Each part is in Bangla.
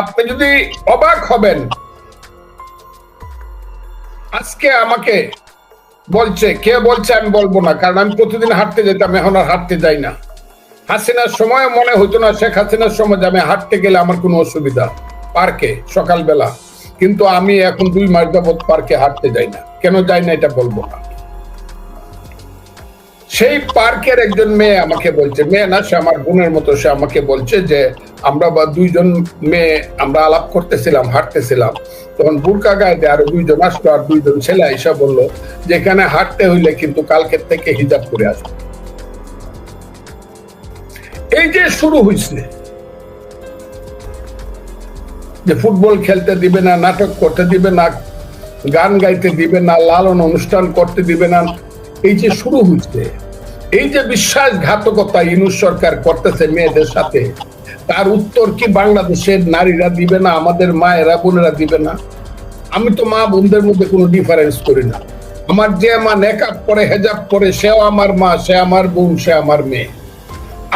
আপনি যদি অবাক হবেন, আজকে আমাকে বলছে, কে বলছে আমি বলবো না, কারণ আমি প্রতিদিন হাঁটতে যেতাম, এখন আর হাঁটতে যাই না। হাসিনার সময় মনে হইতো না, শেখ হাসিনার সময় যে আমি হাঁটতে গেলে আমার কোনো অসুবিধা, পার্কে সকালবেলা, কিন্তু আমি এখন 2 মাস যাবত পার্কে হাঁটতে যাই না। কেন যাই না এটা বলবো না। সেই পার্কের একজন মেয়ে আমাকে বলছে, মেয়ে না, সে আমার বোনের মতো, সে আমাকে বলছে যে আমরা 2জন মেয়ে আমরা আলাপ করতেছিলাম, হাঁটতেছিলাম, তখন বুরকা গায়ে দিয়ে আরো 2জন আসলো, আর 2জন ছেলে এসে বললো যে এখানে হাঁটতে হইলে কিন্তু কালকের থেকে হিজাব করে আসবে। এই যে শুরু হয়েছে যে ফুটবল খেলতে দিবে না, নাটক করতে দিবে না, গান গাইতে দিবে না, লালন অনুষ্ঠান করতে দিবে না, এই যে শুরু হয়েছে, এই যে বিশ্বাসঘাতকতা ইউনূস সরকার করতেছে মেয়েদের সাথে, তার উত্তর কি বাংলাদেশের নারীরা দিবে না, আমাদের মায়েরা বোনেরা দিবে না? আমি তো মা বোনদের মধ্যে কোনো ডিফারেন্স করি না। আমার যে মা নেকাব পরে, হেজাব পরে, সেও আমার মা, সে আমার বোন, সে আমার মেয়ে।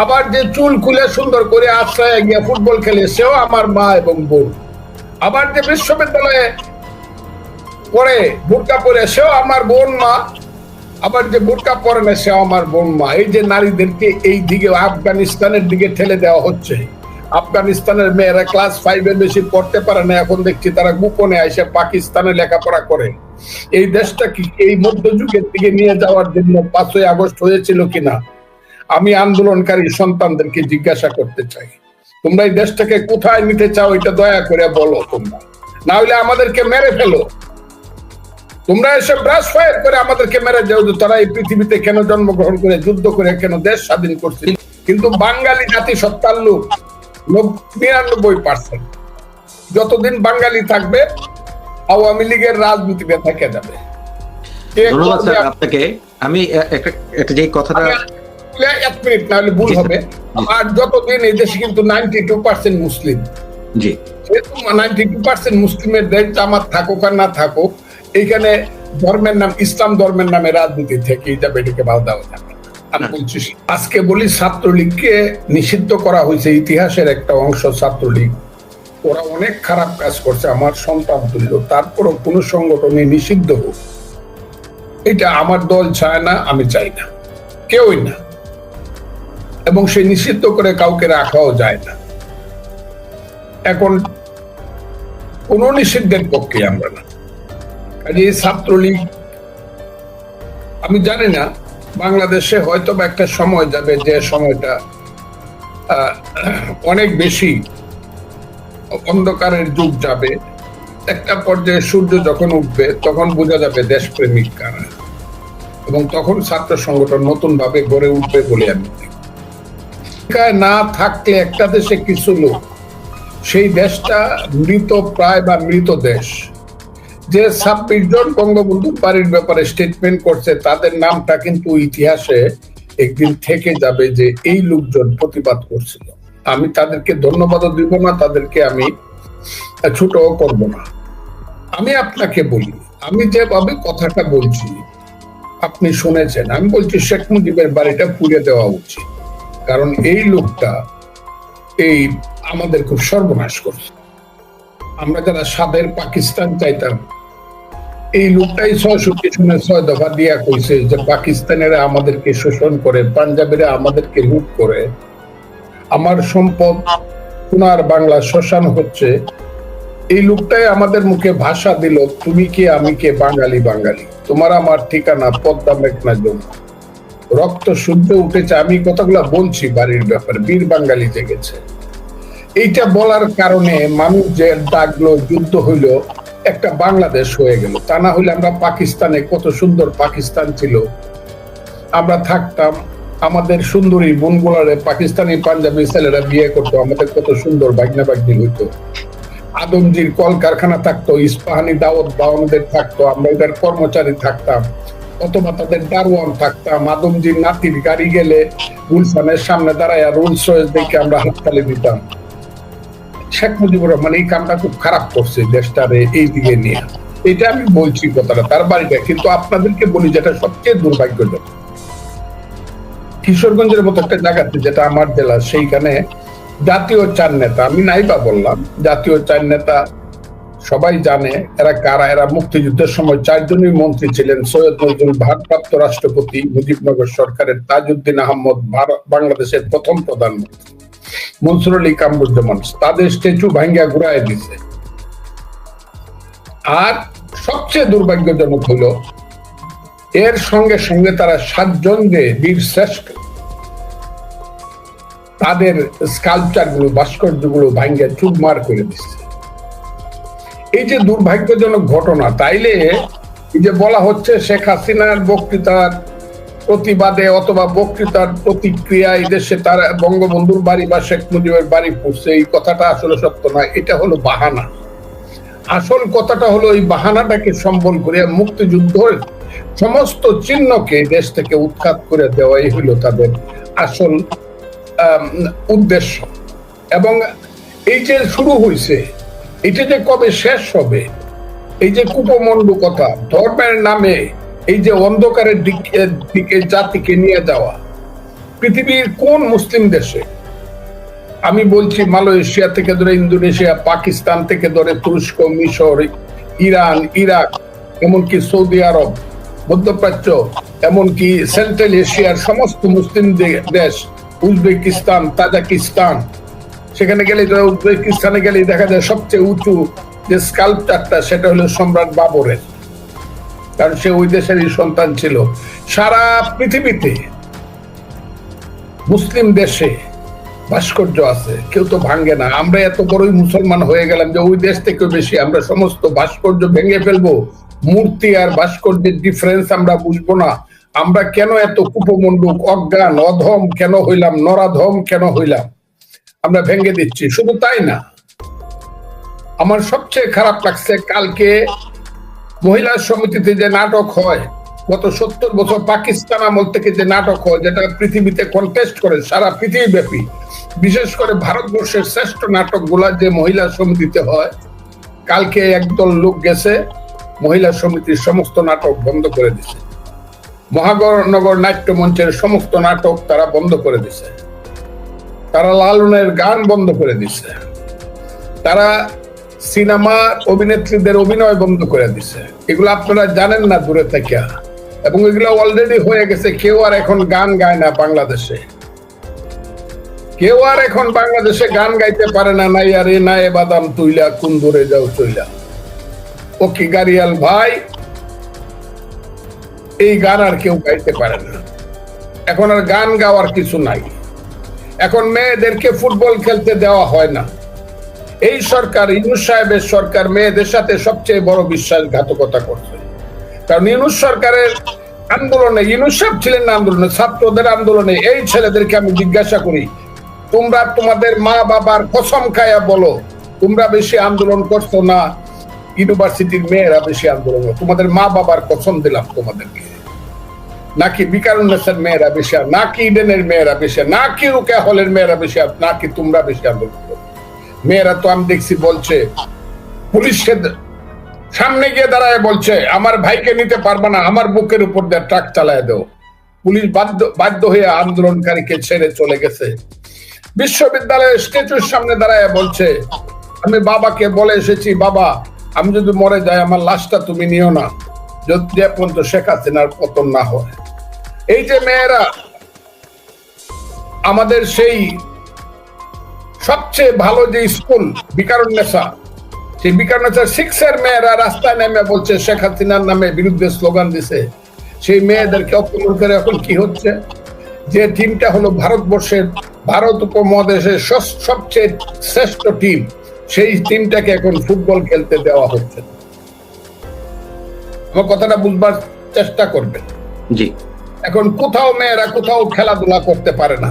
আবার যে চুল খুলে সুন্দর করে আশ্রয়ে গিয়ে ফুটবল খেলে, সেও আমার মা এবং বোন। আবার যে বিশ্ববিদ্যালয়ে পড়ে বোরকা পরে, সেও আমার বোন মা। আবার যে বোরকা পরে না, সেও আমার বোন মা। এই যে নারীদেরকে এই দিকে আফগানিস্তানের দিকে ঠেলে দেওয়া হচ্ছে, আফগানিস্তানের মেয়েরা ক্লাস 5-এ বেশি পড়তে পারে না, এখন দেখছি তারা গোপনে এসে পাকিস্তানে লেখাপড়া করে। এই দেশটা কি এই মধ্যযুগের দিকে নিয়ে যাওয়ার জন্য 5ই আগস্ট হয়েছিল কিনা আমি আন্দোলনকারী সন্তানদেরকে জিজ্ঞাসা করতে চাই। তোমরা এই দেশটাকে কোথায় নিতে চাও, এটা দয়া করে বলো তোমরা, না হলে আমাদেরকে মেরে ফেলো। তোমরা এসে ব্রাশ ফায়ার করে আমাদেরকে মেরে যাও যে তারা এই পৃথিবীতে কেন জন্মগ্রহণ করে, যুদ্ধ করে কেন দেশ স্বাধীন করছে। কিন্তু বাঙালি জাতি সত্তার লোক 99%। যতদিন বাঙালি থাকবে আওয়ামী লীগের রাজনীতিতে থেকে যাবে। ধন্যবাদ স্যার আপনাকে। আমি একটা যে কথাটা 1 মিনিট না হলে ভুল হবে। আর যতদিন এই দেশে কিন্তু 92% মুসলিম, জি, 92% মুসলিমের দেশ, জামাত থাকুক আর না থাকুক, এইখানে ধর্মের নাম, ইসলাম ধর্মের নামে রাজনীতি থেকে যাবে, এটাকে বাদ দেওয়া যাবে। আমি বলছি, আজকে বলি ছাত্রলীগকে নিষিদ্ধ করা হয়েছে, ইতিহাসের একটা অংশ ছাত্রলীগ, ওরা অনেক খারাপ কাজ করছে, আমার সন্তান তুল্য, তারপরও কোন সংগঠনে নিষিদ্ধ হোক, এটা আমার দল চায় না, আমি চাই না, কেউই না, এবং সে নিষিদ্ধ করে কাউকে রাখাও যায় না। এখন কোন নিষিদ্ধের পক্ষে আমরা না। এই ছাত্রলীগ, আমি জানি না, বাংলাদেশে হয়তো একটা সময় যাবে যে সময়টা অনেক বেশি অন্ধকারের যুগ যাবে। একটা পর্যায়ে সূর্য যখন উঠবে তখন বোঝা যাবে দেশপ্রেমিক কারা, এবং তখন ছাত্র সংগঠন নতুন ভাবে গড়ে উঠবে বলে আমি না থাকলে একটা দেশে কিছু লোক, সেই দেশটা মৃত প্রায় বা মৃত দেশ। যে 26 জন বঙ্গবন্ধুর বাড়ির ব্যাপারে স্টেটমেন্ট করছে, তাদের নামটা কিন্তু ইতিহাসে একদিন থেকে যাবে যে এই লোকজন প্রতিবাদ করছিল। আমি তাদেরকে ধন্যবাদও দিব না, তাদেরকে আমি ছোটও করব না। আমি আপনাকে বলি, আমি যেভাবে কথাটা বলছি আপনি শুনেছেন, আমি বলছি শেখ মুজিবের বাড়িটা পুড়ে দেওয়া উচিত, কারণ এই লোকটা এই আমাদের খুব সর্বনাশ করছে। আমরা যারা স্বাধীন পাকিস্তান চাইতাম, এই লোকটাই ৬৬ সনে ৬ দফা দিয়া কইছে যে পাকিস্তানেরা আমাদেরকে শোষণ করে, পাঞ্জাবিরা আমাদেরকে লুট করে, আমার সম্পদ সোনার বাংলা শ্মশান হচ্ছে। এই লোকটাই আমাদের মুখে ভাষা দিল, তুমি কে আমি কে, বাঙালি বাঙালি, তোমার আমার ঠিকানা পদ্মা মেঘনা যমুনা, রক্ত শুদ্ধ উঠেছে। আমি কথাগুলা বলছি বাড়ির ব্যাপারে, বীর বাঙালি জেগেছে। এইটা বলার কারণে মানুষ যে ডাকলো, যুদ্ধ হইলো, একটা বাংলাদেশ হয়ে গেল। তা না হইলে আমরা পাকিস্তানে, কত সুন্দর পাকিস্তান ছিল, আমরা থাকতাম, আমাদের সুন্দরী বোনগুলারে পাকিস্তানি পাঞ্জাবি ছেলেরা বিয়ে করতো, আমাদের কত সুন্দর বাগনা বাগনি হইতো, আদমজির কল কারখানা থাকতো, ইস্পাহানি দাওয়াত বাউনদের থাকতো, আমরা এটার কর্মচারী থাকতাম, অথবা তাদের দারোয়ান থাকতাম। আদমজির নাতির গাড়ি গেলে গুলশানের সামনে দাঁড়ায় রোলস রয়েস দেখে আমরা হাততালি দিতাম। শেখ মুজিবুর রহমান এই কামটা খুব খারাপ করছে দেশটারে এই দিকে নিয়ে, এটা আমি বলছি কথাটা, তার বাড়িটা। কিন্তু আপনাদেরকে বলি যেটা সবচেয়ে দুর্ভাগ্যজনক, কিশোরগঞ্জের মতো একটা জায়গাতে, যেটা আমার জেলা, সেইখানে জাতীয় চার নেতা, আমি নাইবা বললাম, জাতীয় চার নেতা সবাই জানে এরা কারা। এরা মুক্তিযুদ্ধের সময় 4 জনই মন্ত্রী ছিলেন। সৈয়দ নজরুল ভারপ্রাপ্ত রাষ্ট্রপতি, মুজিবনগর সরকারের তাজউদ্দিন আহমদ বাংলাদেশের প্রথম প্রধানমন্ত্রী, মনসুর আলী কামরুজ্জামান তাদের স্ট্যাচু ভাঙ্গা ঘুরায় দিছে। আর সবচেয়ে দুর্ভাগ্যজনক হলো এর সঙ্গে সঙ্গে তারা 7 জন যে বীর শ্রেষ্ঠ তাদের স্কাল্পচার গুলো, ভাস্কর্য গুলো ভাঙ্গা চুরমার করে দিচ্ছে। এই যে দুর্ভাগ্যজনক ঘটনা, তাইলে এই যে বলা হচ্ছে শেখ হাসিনার বক্তৃতার প্রতিবাদে অথবা বক্তৃতার প্রতিক্রিয়া এই দেশে তার বঙ্গবন্ধুর বাড়ি বা শেখ মুজিবের বাড়ি পড়ছে, এই কথাটা আসলে সত্য নয়, এটা হলো বাহানা। আসল কথাটা হলো এই বাহানাটাকে সম্বল করে মুক্তিযুদ্ধের সমস্ত চিহ্নকে দেশ থেকে উৎখাত করে দেওয়াই হলো তাদের আসল উদ্দেশ্য। এবং এই যে শুরু হয়েছে, এটা যে কবে শেষ হবে, এই যে কুপমন্ডু কথা, ধর্মের নামে এই যে অন্ধকারের দিকে জাতিকে নিয়ে যাওয়া, পৃথিবীর কোন মুসলিম দেশে, আমি বলছি মালয়েশিয়া থেকে ধরে ইন্দোনেশিয়া, পাকিস্তান থেকে ধরে তুরস্ক, মিশর, ইরান, ইরাক, এমনকি সৌদি আরব, মধ্যপ্রাচ্য, এমনকি সেন্ট্রাল এশিয়ার সমস্ত মুসলিম দেশ, উজবেকিস্তান, তাজিকিস্তান, সেখানে গেলে, উজবেকিস্তানে গেলে দেখা যায় সবচেয়ে উঁচু যে স্কাল্পচারটা সেটা হলো সম্রাট বাবরের, কারণ সে ওই দেশেরই সন্তান ছিল। সারা পৃথিবীতে মুসলিম দেশে ভাস্কর্য আছে, কেউ তো ভাঙ্গে না। আমরা এত বড়ই মুসলমান হয়ে গেলাম যে ওই দেশ থেকে বেশি আমরা সমস্ত ভাস্কর্য ভেঙে ফেলবো। মূর্তি আর ভাস্কর্যের ডিফারেন্স আমরা বুঝবো না। আমরা কেন এত কুপমণ্ডুক, অজ্ঞান, অধম কেন হইলাম, নরাধম কেন হইলাম, আমরা ভেঙে দিচ্ছি। শুধু তাই না, আমার সবচেয়ে খারাপ লাগছে কালকে মহিলা সমিতিতে যে নাটক হয়, গত 70 বছর পাকিস্তান আমল থেকে যে নাটক হয়, যেটা পৃথিবীতে কন্টেস্ট করে সারা পৃথিবী ব্যাপী, বিশেষ করে ভারতবর্ষের শ্রেষ্ঠ নাটক গুলা যে মহিলা সমিতিতে হয়, কালকে একদল লোক গেছে মহিলা সমিতির সমস্ত নাটক বন্ধ করে দিছে। মহানগর নাট্য মঞ্চের সমস্ত নাটক তারা বন্ধ করে দিছে, তারা লালনের গান বন্ধ করে দিছে, তারা সিনেমা অভিনেত্রীদের অভিনয় বন্ধ করে দিছে। এগুলো আপনারা জানেন না দূরে থেকে, এবং এগুলো অলরেডি হয়ে গেছে। কেউ আর এখন গান গায় না বাংলাদেশে, কেউ আর এখন বাংলাদেশে গান গাইতে পারে না। নাই আর এ নাই বাদাম তুইলা কোন দূরে যাও চইলা, ও কি গারিয়াল ভাই, এই গান আর কেউ গাইতে পারে না। এখন আর গান গাওয়ার কিছু নাই। এখন মেয়েদেরকে ফুটবল খেলতে দেওয়া হয় না। এই সরকার, ইউনূস সাহেবের সরকার মেয়েদের সাথে সবচেয়ে বড় বিশ্বাসঘাতকতা করছে। কারণ ইউনূস সরকারের আন্দোলনে, ইউনূস সাহেব ছিলেন না আন্দোলনে, ছাত্রদের আন্দোলনে, এই ছেলেদেরকে আমি জিজ্ঞাসা করি, তোমরা তোমাদের মা বাবার কসম খায়া বলো, তোমরা বেশি আন্দোলন করছো না ইউনিভার্সিটির মেয়েরা বেশি আন্দোলন? তোমাদের মা বাবার কসম দিলাম তোমাদেরকে, নাকি বিকারুন্নেসের মেয়েরা বেশি, নাকি ইডেনের মেয়েরা বেশি, নাকি রুকেয়া হলের মেয়েরা বেশি, নাকি তোমরা বেশি আন্দোলন করো? মেয়েরা তো আমি দেখছি বলছে, পুলিশের সামনে গিয়ে দাঁড়ায় বলছে আমার ভাইকে নিতে পারবে না, আমার বুকের উপর দিয়ে ট্রাক চালায় দাও। পুলিশ বাধ্য হয়ে আন্দোলনকারীকে ছেড়ে চলে গেছে। বিশ্ববিদ্যালয়ের স্ট্যাচুর সামনে দাঁড়ায় বলছে আমি বাবাকে বলে এসেছি, বাবা আমি যদি মরে যাই আমার লাশটা তুমি নিও না, যদি পর্যন্ত শেখ হাসিনার পতন না হয়। এই যে মেয়েরা, আমাদের সেই সবচেয়ে ভালো যে স্কুল বিকারুন্নেসা, সেই বিকারুন্নেসা 6 এর মেয়েরা রাস্তায় নেমে বলছে শেখ হাসিনার নামে বিরুদ্ধে স্লোগান দিছে। সেই মেয়েদেরকে অপমান করে এখন কি হচ্ছে, যে টিমটা হলো ভারতবর্ষের, ভারত উপমহাদেশের সবচেয়ে শ্রেষ্ঠ টিম, সেই টিমটাকে এখন ফুটবল খেলতে দেওয়া হচ্ছে। আমার কথাটা বুঝবার চেষ্টা করবেন। জি, এখন কোথাও মেয়েরা কোথাও খেলাধুলা করতে পারে না।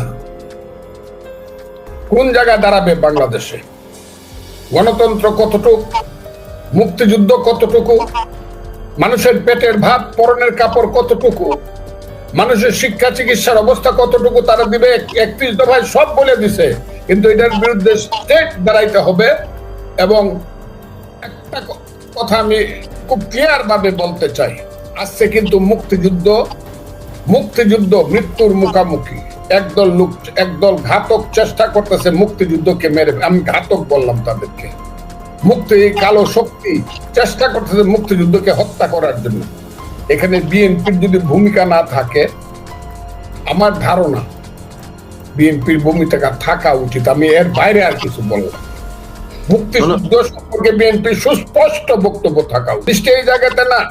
কোন জায়গায় দাঁড়াবে বাংলাদেশে? গণতন্ত্র কতটুকু, মুক্তিযুদ্ধ কতটুকু, মানুষের পেটের ভাত পরনের কাপড় কতটুকু, মানুষের শিক্ষা চিকিৎসার অবস্থা কতটুকু তারা দিবে? 31 দফায় সব বলে দিছে, কিন্তু এটার বিরুদ্ধে স্টেট দাঁড়াইতে হবে। এবং একটা কথা আমি খুব ক্লিয়ার ভাবে বলতে চাই, আজকে কিন্তু মুক্তিযুদ্ধ মুক্তিযুদ্ধ মৃত্যুর মুখোমুখি, একদল ঘাতক চেষ্টা করতেছে মুক্তিযুদ্ধকে মেরে, আমি ঘাতক বললাম তাদেরকে, মুক্তি কালো শক্তি চেষ্টা করতেছে মুক্তিযুদ্ধকে হত্যা করার জন্য। এখানে বিএনপির যদি ভূমিকা না থাকে, আমার ধারণা বিএনপির ভূমিকা থাকা উচিত, আমি এর বাইরে আর কিছু বললাম। মুক্তিযুদ্ধ সম্পর্কে বিএনপির সুস্পষ্ট বক্তব্য থাকা উচিত। এই জায়গাতে না,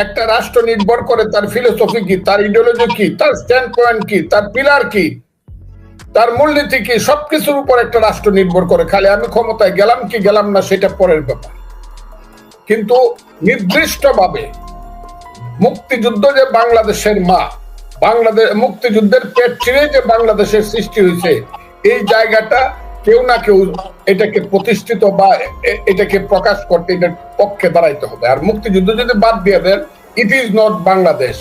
একটা রাষ্ট্র নির্ভর করে তার ফিলোসফি কি, তার ইডিওলজি কি, তার স্ট্যান্ড পয়েন্ট কি, তার পিলার কি, তার মূলনীতি কি, সবকিছুর উপর একটা রাষ্ট্র নির্ভর করে। খালি আমি ক্ষমতায় গেলাম কি গেলাম না সেটা পরের ব্যাপার, কিন্তু নির্দিষ্টভাবে মুক্তিযুদ্ধ যে বাংলাদেশের মা, বাংলাদেশ মুক্তিযুদ্ধের পেট ছিঁড়ে যে বাংলাদেশের সৃষ্টি হয়েছে, এই জায়গাটা কেউ না কেউ এটাকে প্রতিষ্ঠিত বা এটাকে প্রকাশ করতে এটার পক্ষে দাঁড়াইতে হবে। আর মুক্তিযুদ্ধ যদি বাদ দিয়ে দেন, it is not Bangladesh,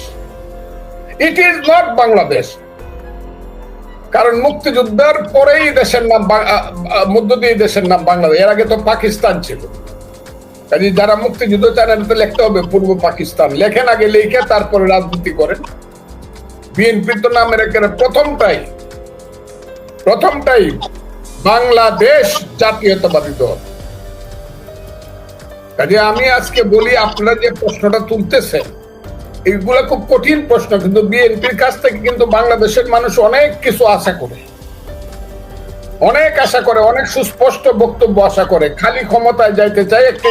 it is not Bangladesh. কারণ মুক্তিযুদ্ধের পরেই দেশের নাম, মধ্য দিয়ে দেশের নাম বাংলাদেশ, এর আগে তো পাকিস্তান ছিল। কাজে যারা মুক্তিযুদ্ধ চান লিখতে হবে পূর্ব পাকিস্তান, লেখেন আগে, লিখে তারপরে রাজনীতি করেন। বিএনপির তো নামের একেবারে প্রথমটাই বাংলাদেশ জাতীয়তাবাদী দল। কাজে আমি আজকে বলি, আপনারা যে প্রশ্নটা তুলতেছেন এইগুলা খুব কঠিন প্রশ্ন, কিন্তু বিএনপির কাছ থেকে কিন্তু বাংলাদেশের মানুষ অনেক কিছু আশা করে, অনেক সুস্পষ্ট বক্তব্য আশা করে। খালি ক্ষমতায় যাইতে চাই একটা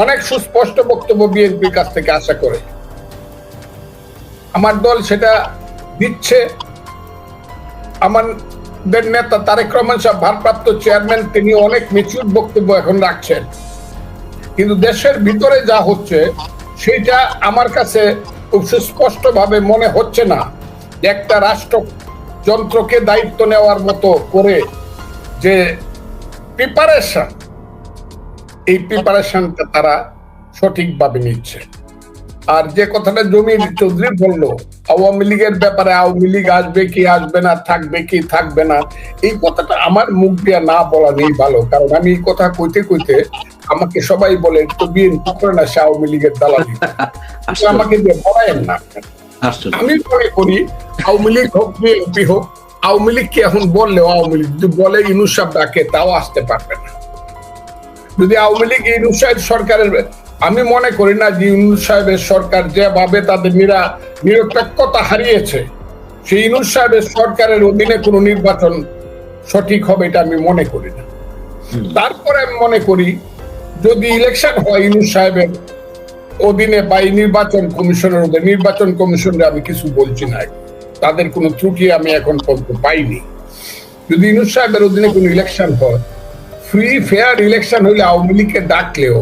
অনেক সুস্পষ্ট বক্তব্য বিএনপির কাছ থেকে আশা করে। আমার দল সেটা দিচ্ছে। আমাদের নেতা তারেক রহমান সাহেব, ভারপ্রাপ্ত চেয়ারম্যান, তিনি অনেক ম্যাচিউর বক্তব্য এখন রাখছেন, কিন্তু দেশের ভিতরে যা হচ্ছে সেটা আমার কাছে খুব সুস্পষ্ট ভাবে মনে হচ্ছে না একটা রাষ্ট্র যন্ত্রকে দায়িত্ব নেওয়ার মতো করে যে প্রিপারেশন, এই প্রিপারেশনটা তারা সঠিকভাবে নিচ্ছে। আর যে কথাটা জমির চৌধুরী বললো আওয়ামী লীগের ব্যাপারে, আওয়ামী লীগ আসবে কি আসবে না, থাকবে কি থাকবে না, এই কথাটা আমার মুখ দিয়ে না বলা নেই ভালো। কারণ আমি এই কথা কইতে কইতে আমাকে সবাই বলে তো বিএনপি করে না, সে আওয়ামী লীগের দালালি, আমাকে দিয়ে বলায়েন না। আমি মনে করি আওয়ামী লীগ হোক বিএনপি হোক, আওয়ামী লীগকে এখন বললেও, আওয়ামী লীগ যদি বলে ইউনূস সাহেব ডাকে, তাও আসতে পারবে না। যদি আওয়ামী লীগ ইউনূস সাহেব সরকারের, আমি মনে করি না যে ইউনূস সাহেবের সরকার যেভাবে তাদের নিরপেক্ষতা হারিয়েছে, সেই ইউনূস সাহেবের সরকারের অধীনে কোনো নির্বাচন সঠিক হবে, এটা আমি মনে করি না। তারপরে আমি মনে করি যদি ইলেকশন হয় ইউনূস সাহেবের অধীনে বা নির্বাচন কমিশনের অধীনে, নির্বাচন কমিশনের আমি কিছু বলছি না, তাদের কোনো ত্রুটি আমি এখন পর্যন্ত পাইনি। যদি ইউনূস সাহেবের অধীনে কোনো ইলেকশন হয়, ফ্রি ফেয়ার ইলেকশন হইলে আওয়ামী লীগকে ডাকলেও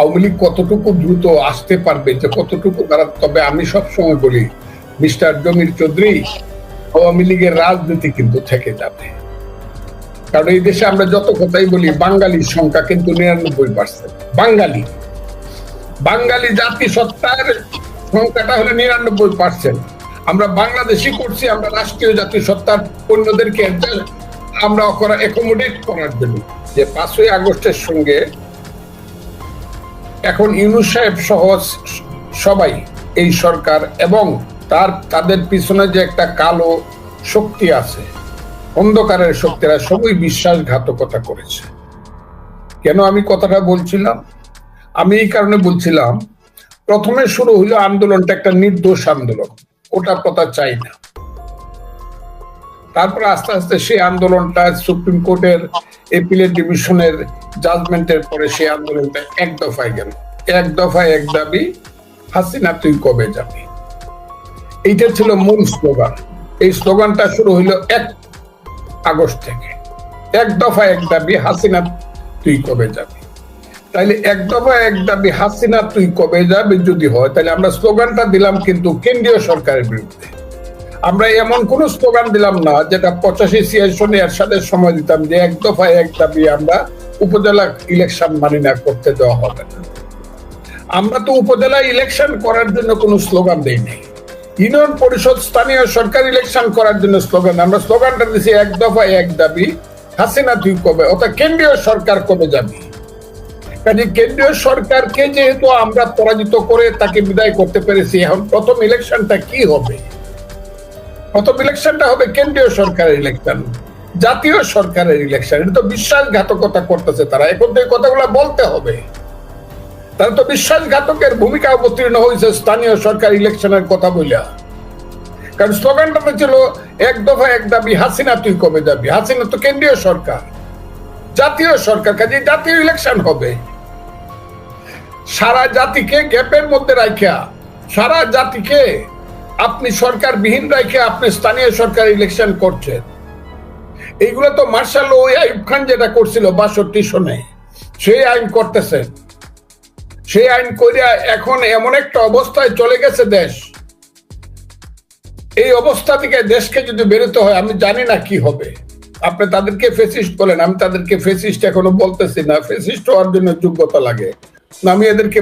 আওয়ামী লীগ কতটুকু দ্রুত আসতে পারবে, যে কতটুকু তারা, তবে আমি সবসময় বলি মিস্টার জমির চৌধুরী, আওয়ামী লীগের রাজনীতি কিন্তু থেকে যাবে। কারণ এই দেশে আমরা যত কথাই বলি, বাঙালির সংখ্যা কিন্তু ৯৯%। বাঙালি জাতিসত্তার সংখ্যাটা হলো ৯৯%। আমরা বাংলাদেশি করছি, আমরা রাষ্ট্রীয় জাতিসত্তার অন্যদেরকে আমরা অ্যাকোমোডেট করার জন্য। যে ৫ই আগস্টের সঙ্গে এখন ইউনূস সাহেব সহ সবাই, এই সরকার এবং তাদের পিছনে যে একটা কালো শক্তি আছে, অন্ধকারের শক্তিরা সবই বিশ্বাসঘাতকতা করেছে। কেন আমি কথাটা বলছিলাম? আমি এই কারণে বলছিলাম, প্রথমে শুরু হইলো আন্দোলনটা একটা নির্দোষ আন্দোলন, ওটা কথা চাই না। তারপর আস্তে আস্তে সেই আন্দোলনটা সুপ্রিম কোর্টের এপিলেট ডিভিশনের জাজমেন্টের পরে সেই আন্দোলনটা এক দফায় গেল। এক দফায় এক দাবি, হাসিনা তুই কবে যাবি, এইটা ছিল মূল স্লোগান। এই স্লোগানটা শুরু হইল ১ আগস্ট থেকে। এক দফায় এক দাবি, হাসিনা তুই কবে যাবি। তাইলে এক দফায় এক দাবি, হাসিনা তুই কবে যাবি যদি হয়, তাহলে আমরা স্লোগানটা দিলাম কিন্তু কেন্দ্রীয় সরকারের বিরুদ্ধে। আমরা এমন কোন স্লোগান দিলাম না যেটা ৮৫-৮৬ সনে এরশাদের সময় দিতাম যে এক দফায় এক দাবি আমরা উপজেলা ইলেকশন মানি না, করতে দেওয়া হবে না। আমরা তো উপজেলা ইলেকশন করার জন্য কোনো স্লোগান দেই নাই, ইউনিয়ন পরিষদ স্থানীয় সরকার ইলেকশন করার জন্য স্লোগান। আমরা স্লোগানটা দিছি এক দফায় এক দাবি, হাসিনা তুই কবে, অর্থাৎ কেন্দ্রীয় সরকার কবে যাবি। কাজে কেন্দ্রীয় সরকারকে যেহেতু আমরা পরাজিত করে তাকে বিদায় করতে পেরেছি, এখন প্রথম ইলেকশনটা কি হবে? প্রথম ইলেকশনটা হবে কেন্দ্রীয় সরকারের ইলেকশন, জাতীয় সরকারের ইলেকশন। এটা তো বিশ্বাসঘাতকতা করতেছে তারা। এখন তো এই কথাগুলো বলতে হবে। তারা তো বিশ্বাসঘাতকের ভূমিকা অবতীর্ণ হয়েছে স্থানীয় সরকার ইলেকশনের কথা বলিয়া। কারণ স্লোগানটা ছিল এক দফা এক দাবি, হাসিনা তুই কবে যাবি। হাসিনা তো কেন্দ্রীয় সরকার, জাতীয় সরকার, কাজে জাতীয় ইলেকশন হবে। সারা জাতিকে গ্যাপের মধ্যে রাখিয়া, সারা জাতিকে আপনি সরকার বিহীন রাখে আপনি স্থানীয় সরকার ইলেকশন করছেন। এইগুলো তো মার্শাল ওই আইয়ুব খান যেটা করছিল 62 সনে, সেই আইন করতেছেন। সেই আইন করিয়া এখন এমন একটা অবস্থায় চলে গেছে দেশ। এই অবস্থা থেকে দেশকে যদি বেরোতে হয়, আমি জানি না কি হবে। আপনি তাদেরকে ফেসিস্ট বলেন, আমি তাদেরকে ফেসিস্ট এখনো বলতেছি না। ফেসিস্ট হওয়ার জন্য যোগ্যতা লাগে না। আমি এদেরকে